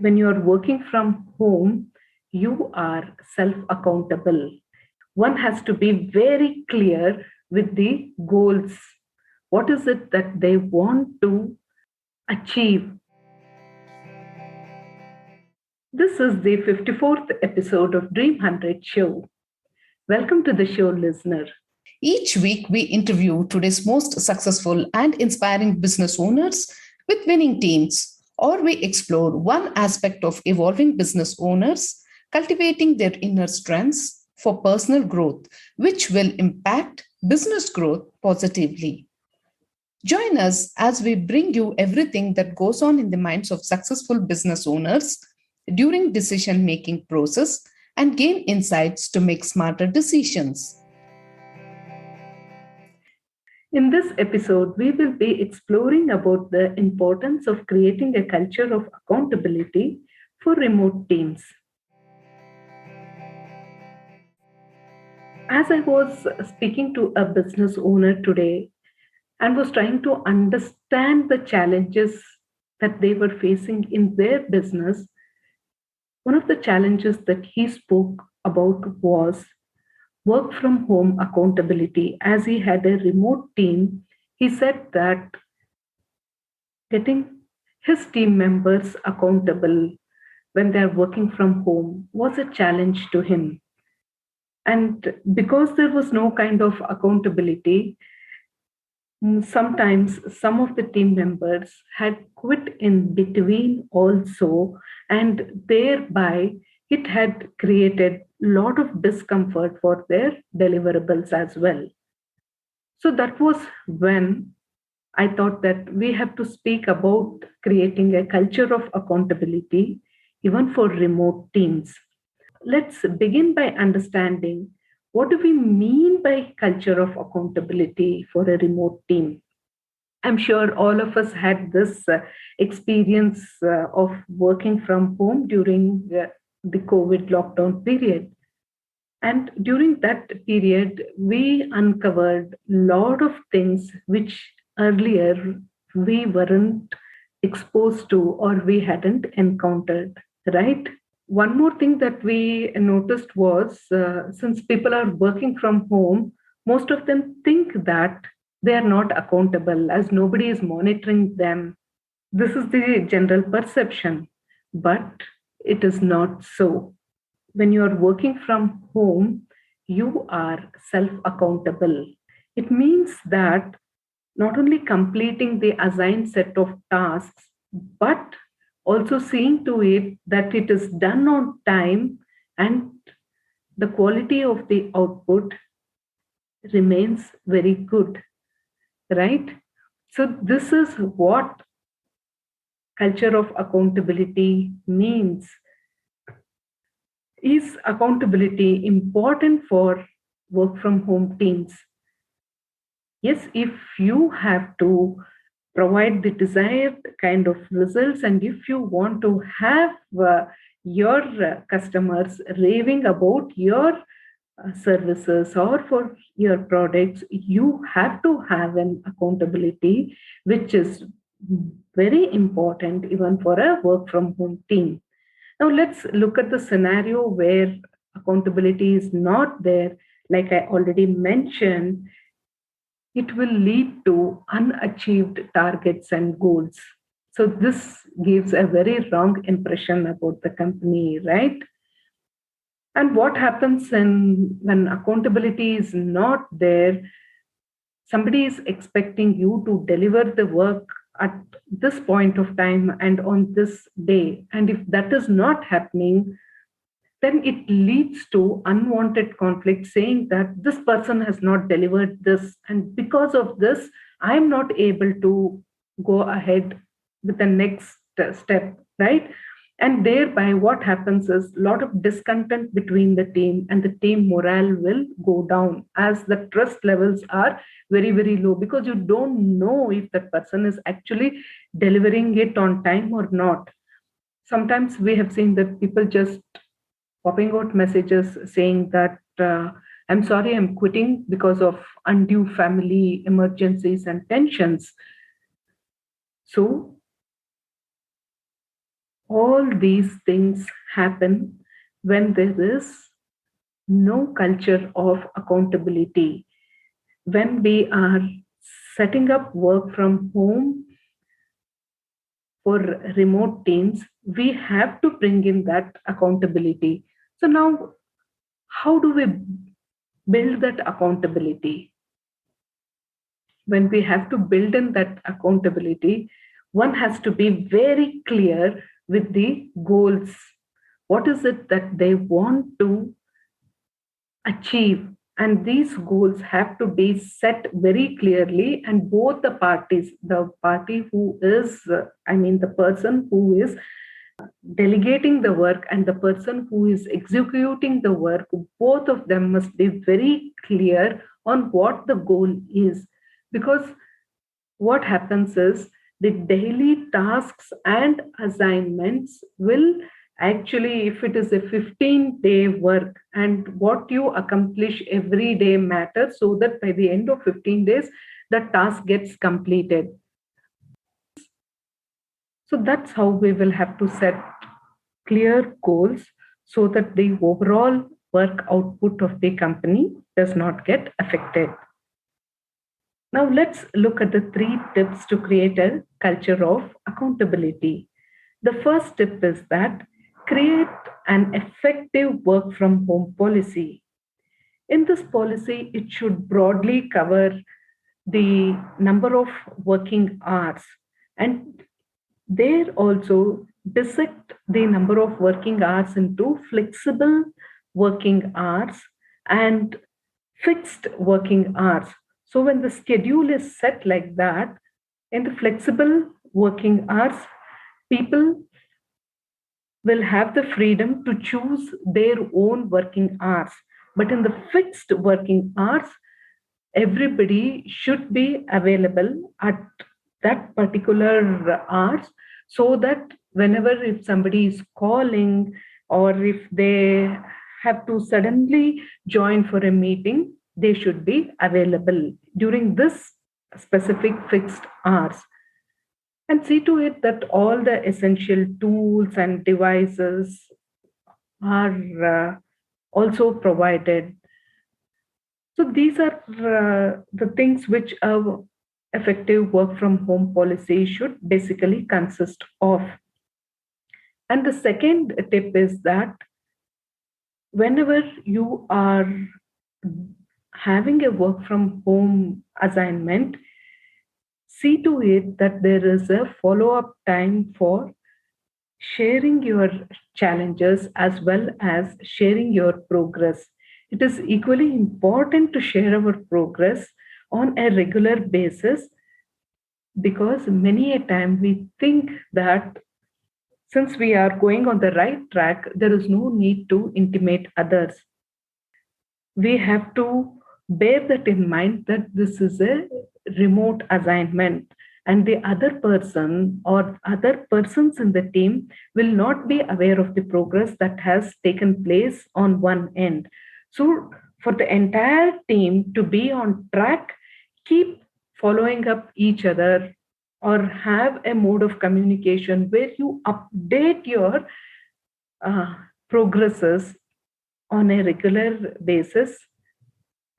when you're working from home, you are self accountable. One has to be very clear with the goals. What is it that they want to achieve? This is the 54th episode of Dream 100 Show. Welcome to the show, listener. Each week, we interview today's most successful and inspiring business owners with winning teams, or we explore one aspect of evolving business owners, cultivating their inner strengths for personal growth, which will impact business growth positively. Join us as we bring you everything that goes on in the minds of successful business owners during decision making process and gain insights to make smarter decisions. In this episode, we will be exploring about the importance of creating a culture of accountability for remote teams. As I was speaking to a business owner today and was trying to understand the challenges that they were facing in their business, one of the challenges that he spoke about was work from home accountability. As he had a remote team, he said that getting his team members accountable when they're working from home was a challenge to him. And because there was no kind of accountability, sometimes some of the team members had quit in between also, and thereby it had created a lot of discomfort for their deliverables as well. So that was when I thought that we have to speak about creating a culture of accountability even for remote teams. Let's begin by understanding what do we mean by culture of accountability for a remote team. I'm sure all of us had this experience of working from home during the COVID lockdown period. And during that period, we uncovered a lot of things which earlier we weren't exposed to or we hadn't encountered, right? One more thing that we noticed was since people are working from home, most of them think that they are not accountable as nobody is monitoring them. This is the general perception, but it is not so. When you are working from home, you are self accountable. It means that not only completing the assigned set of tasks, but also seeing to it that it is done on time and the quality of the output remains very good, right? So, this is what culture of accountability means. Is accountability important for work from home teams? Yes, if you have to provide the desired kind of results and if you want to have your customers raving about your services or for your products, you have to have an accountability which is very important even for a work from home team. Now, let's look at the scenario where accountability is not there. Like I already mentioned, it will lead to unachieved targets and goals. So, this gives a very wrong impression about the company, right? And what happens when accountability is not there? Somebody is expecting you to deliver the work at this point of time and on this day. And if that is not happening, then it leads to unwanted conflict saying that this person has not delivered this. And because of this, I'm not able to go ahead with the next step, right? And thereby, what happens is a lot of discontent between the team and the team morale will go down as the trust levels are very, very low because you don't know if that person is actually delivering it on time or not. Sometimes we have seen that people just popping out messages saying that I'm sorry, I'm quitting because of undue family emergencies and tensions. So all these things happen when there is no culture of accountability. When we are setting up work from home for remote teams, we have to bring in that accountability. So, now how do we build that accountability? When we have to build in that accountability, one has to be very clear with the goals. What is it that they want to achieve? And these goals have to be set very clearly, and both the parties, the party who is, the person who is delegating the work and the person who is executing the work, both of them must be very clear on what the goal is. Because what happens is the daily tasks and assignments will actually, if it is a 15-day work, and what you accomplish every day matters, so that by the end of 15 days the task gets completed. So that's how we will have to set clear goals, so that the overall work output of the company does not get affected. Now let's look at the 3 tips to create a culture of accountability. The first tip is that create an effective work from home policy. In this policy, it should broadly cover the number of working hours, and there also dissect the number of working hours into flexible working hours and fixed working hours. So when the schedule is set like that, in the flexible working hours, people will have the freedom to choose their own working hours. But in the fixed working hours, everybody should be available at that particular hours, so that whenever if somebody is calling, or if they have to suddenly join for a meeting, they should be available during this specific fixed hours. And see to it that all the essential tools and devices are also provided. So these are the things which a effective work from home policy should basically consist of. And the second tip is that whenever you are having a work from home assignment, see to it that there is a follow up time for sharing your challenges as well as sharing your progress. It is equally important to share our progress on a regular basis, because many a time we think that since we are going on the right track, there is no need to intimate others. We have to bear that in mind, that this is a remote assignment, and the other person or other persons in the team will not be aware of the progress that has taken place on one end. So for the entire team to be on track, keep following up each other, or have a mode of communication where you update your progresses on a regular basis,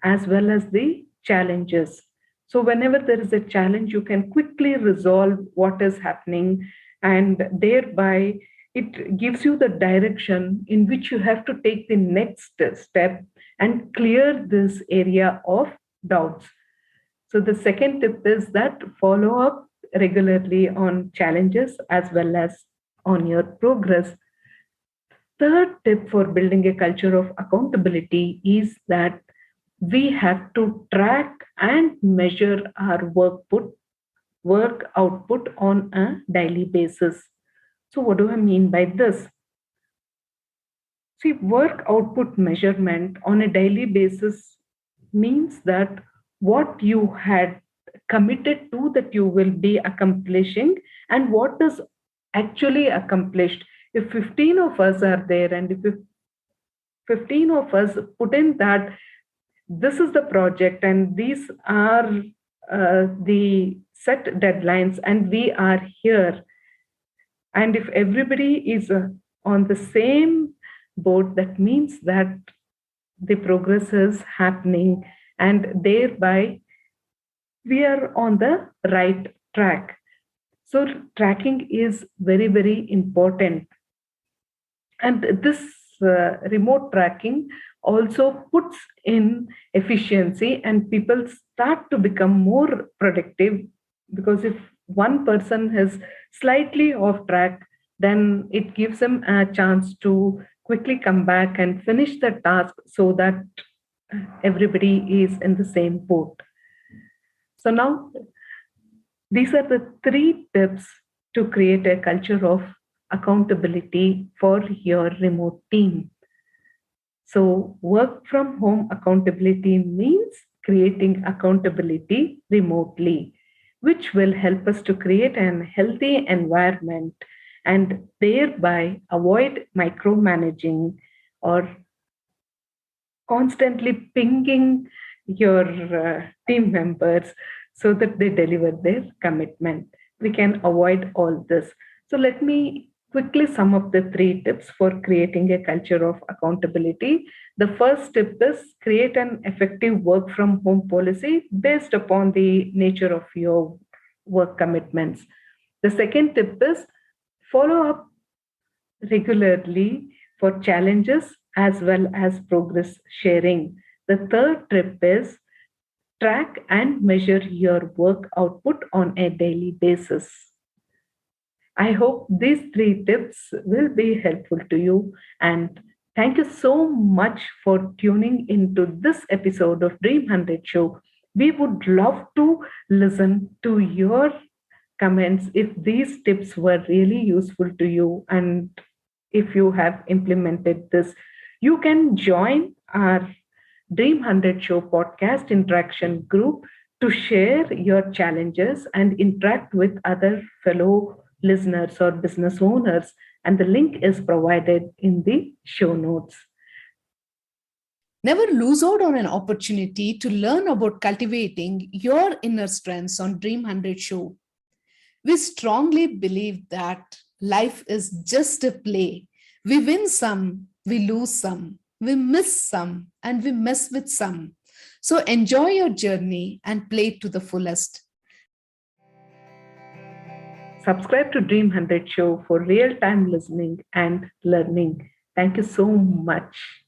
as well as the challenges. So whenever there is a challenge, you can quickly resolve what is happening, and thereby it gives you the direction in which you have to take the next step and clear this area of doubts. So the second tip is that follow up regularly on challenges as well as on your progress. Third tip for building a culture of accountability is that we have to track and measure our work output on a daily basis. So what do I mean by this? See, work output measurement on a daily basis means that what you had committed to that you will be accomplishing, and what is actually accomplished. If 15 of us are there, and if 15 of us put in that this is the project and these are the set deadlines, and we are here, And if everybody is on the same boat, that means that the progress is happening, and thereby we are on the right track. So, tracking is very, very important. And this remote tracking also puts in efficiency, and people start to become more productive, because if one person is slightly off track, then it gives them a chance to quickly come back and finish the task, so that everybody is in the same boat. So now these are the three tips to create a culture of accountability for your remote team. So, work from home accountability means creating accountability remotely, which will help us to create an healthy environment and thereby avoid micromanaging or constantly pinging your team members so that they deliver their commitment. We can avoid all this. So, let me quickly sum up the three tips for creating a culture of accountability. The first tip is create an effective work from home policy based upon the nature of your work commitments. The second tip is follow up regularly for challenges as well as progress sharing. The third tip is track and measure your work output on a daily basis. I hope these three tips will be helpful to you. And thank you so much for tuning into this episode of Dream 100 Show. We would love to listen to your comments if these tips were really useful to you, and if you have implemented this. You can join our Dream 100 Show podcast interaction group to share your challenges and interact with other fellow listeners or business owners. And the link is provided in the show notes. Never lose out on an opportunity to learn about cultivating your inner strengths on Dream 100 Show. We strongly believe that life is just a play. We win some, we lose some, we miss some, and we mess with some. So enjoy your journey and play to the fullest. Subscribe to Dream 100 Show for real time listening and learning. Thank you so much.